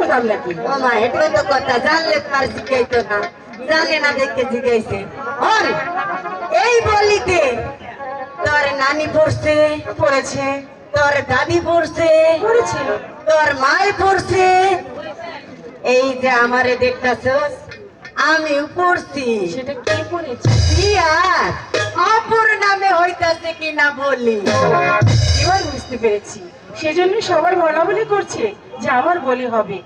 করতাম নাকি? ও মা এটা তো কথা জানলে তার জিজ্ঞাইতো না, জানে না দেখে জিজ্ঞাইছে। হন এই বলিতে তোর নানি পড়ছে, পড়েছে তোর দাদি পড়ছে, পড়েছে। তোর মায় পড়ছে, এই যে আমারে দেখতাছস আমিও পড়ছি। সেটা কে পড়েছে? কি আর অপর নামে হইতাছে কিনা বলি। এবার বুঝতে পেরেছি, সেজন্য সবাই বলা বলি করছে যে আমার বলি হবে,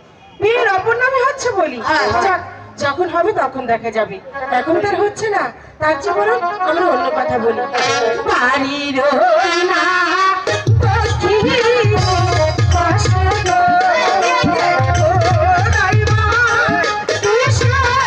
মেয়ের অপর নামে হচ্ছে বলি। হ্যাঁ, হ্যাঁ। যাক, যখন হবে তখন দেখা যাবে, এখন তার হচ্ছে না, তার চেয়ে বরং আমরা অন্য কথা বলি। বাড়ির না দক্ষিণে পাশে গো, রাইমা তুষার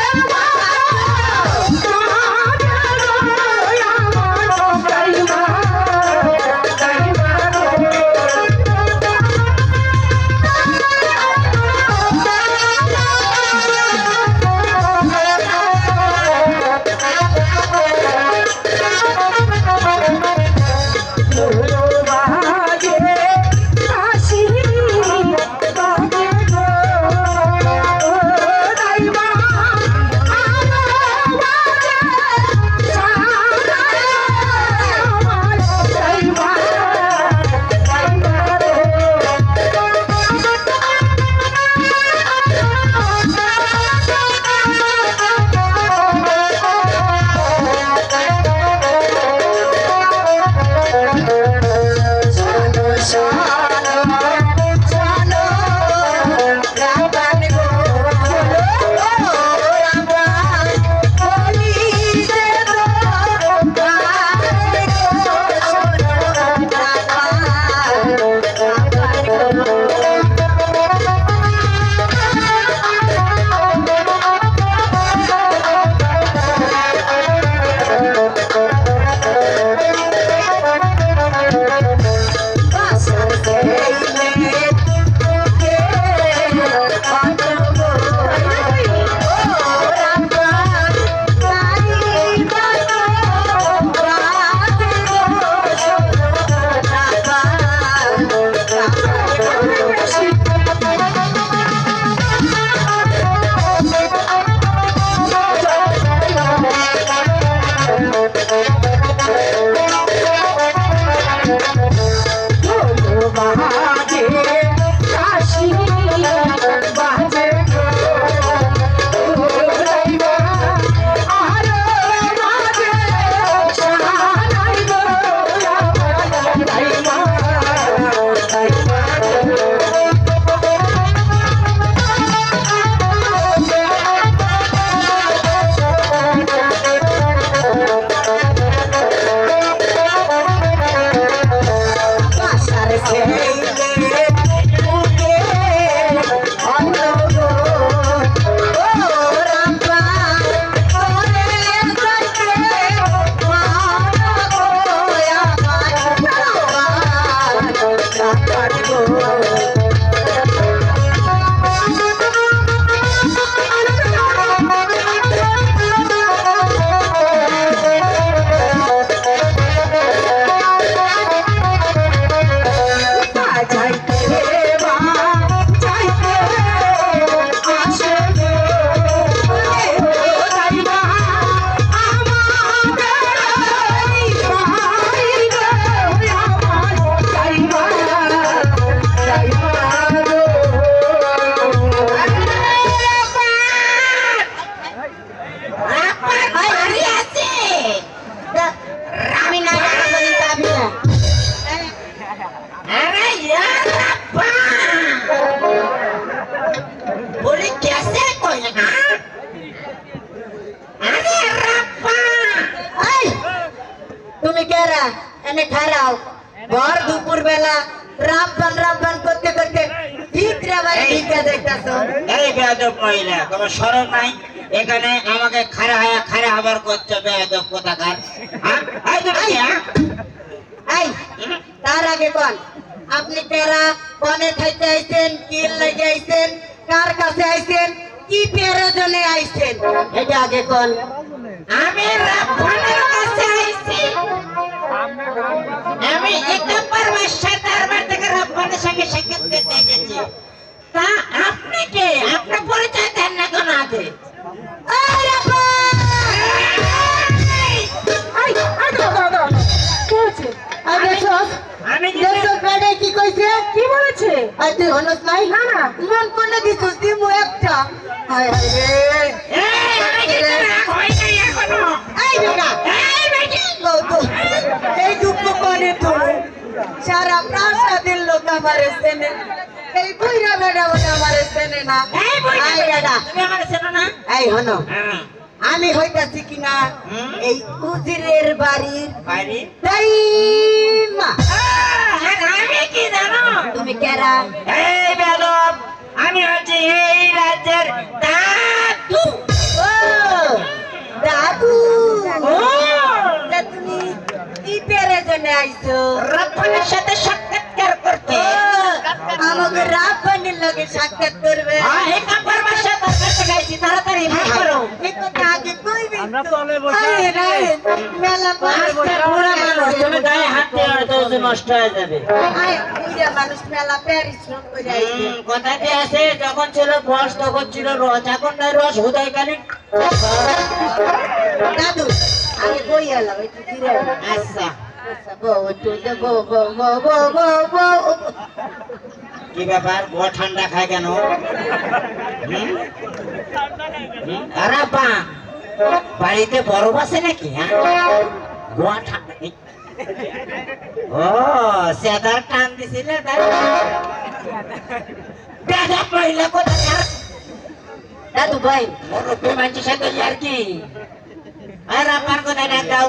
এনে খারাও ভর দুপুর বেলা রাব্বান রাব্বান করতে করতে ভিতরে বাড়ি ভিতরে দেখতাছো। এই বেয়াদব মহিলা, তোমার শরম নাই? এখানে আমাকে খারা হবার করছো বেয়াদব কোথাকার। এই তার আগে কোন আপনি কেরা কোনে থাইতে আইছেন, কি লাগে আইছেন, কার কাছে আইছেন, কি প্রয়োজনে আইছেন, এটা আগে কোন। আমি রাব্বানের কাছে আইছি। আমি একবার বাদশাহ দরবার থেকে রাব্বানের সঙ্গে সাক্ষাৎ করতে গেছি। তা আপনি কে? আপনার পরিচয় দেন না কেন আগে? এই আপা! আই আই দাও দাও দাও কি হয়েছে? এই দেখছস? আমি দেখছস বেডে কি কইছে? কি বলেছে? এই তুই হনস নাই? না না মন কোনে দিছস দিমু একটা। হায় হায় রে। এই বেটা, এই বেটি, কৌতো। এই দুঃখ করে তুমি সারা প্রাসাদের লোক আমারে চেনে। এই বুইরা বেটা বলে আমারে চেনে না। এই বেটা, তুমি আমার চেনো না? এই হনো, হ্যাঁ। আমি হইতাছি কিনা এই উজিরের বাড়ির বাইরে? দাইমা। আর আমি কি জানো? তুমি কেরা? এই বেদব, আমি হচ্ছি এই রাজ্যের দাদু। ও দাদু। ও, তা তুমি কি পেরে জন্য আইছো? রপ্পনের সাথে সাক্ষাৎকার করতে। আমাকে রাব্বানির লগে সাক্ষাৎ করবে। হ্যাঁ, এই কাপড় বাসা তার কাছে গাইছি, তাড়াতাড়ি ভাগ করো। এই কথা আগে কইবি তো। আরে রায়, মেলা আস্তে বুড়া মানুষ, তুমি গায়ে হাত দিয়ে হয়তো ওজন নষ্ট হয়ে যাবে। আয় বুড়া মানুষ মেলা পরিশ্রম করে আইছে। কথাতে আছে, যখন ছিল বস তখন ছিল রস, এখন নাই রস হুদাই কানে। দাদু আমি বই এলাম একটু ফিরে আয়। আচ্ছা, আচ্ছা বউ একটু দে, বউ বউ বউ বউ বউ বউ। কি ব্যাপার? বউ ঠান্ডা খায় কেন? আরে বা, বাড়িতে বরফ আছে নাকি? হ্যাঁ, গোয়া ঠান্ডা। ও, সেদার টান দিছিলে তাই? দাদা পয়লা কোথাকার? দাদু ভাই মুরব্বী মানুষের সাথে আর কি? আর আমার কোথায় ডাক দাও?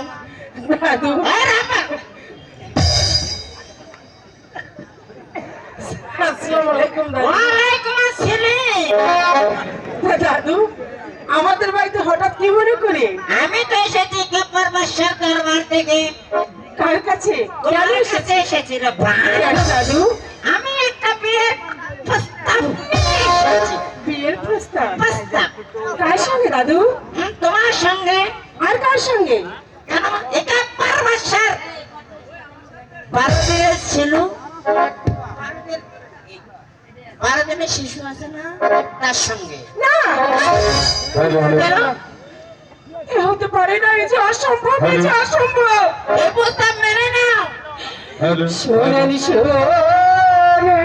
দাদু আর আমার আসসালামু আলাইকুম দাদু। ওয়ালাইকুম আসসালাম। দাদু আমাদের বাড়িতে হঠাৎ কি মনে করে? আমি তো এসেছি গপ্পর বাসার দরবার থেকে। কার কাছে? তোমার কাছে এসেছি রে ভাই। কেন দাদু? আমি একটা বিয়ের প্রস্তাব নিয়ে এসেছি। বিয়ের প্রস্তাব? প্রস্তাব কার সঙ্গে দাদু? তোমার সঙ্গে। আর কার সঙ্গে? কেন? এটা বাসার 12 দিনের ছিল, 12 দিনের শিশু আছে না, তার সঙ্গে। না কেন? এ হতে পারে না, এই যে অসম্ভব, এই যে অসম্ভব। এই প্রস্তাব মেনে নাও। শোনেন শোনেন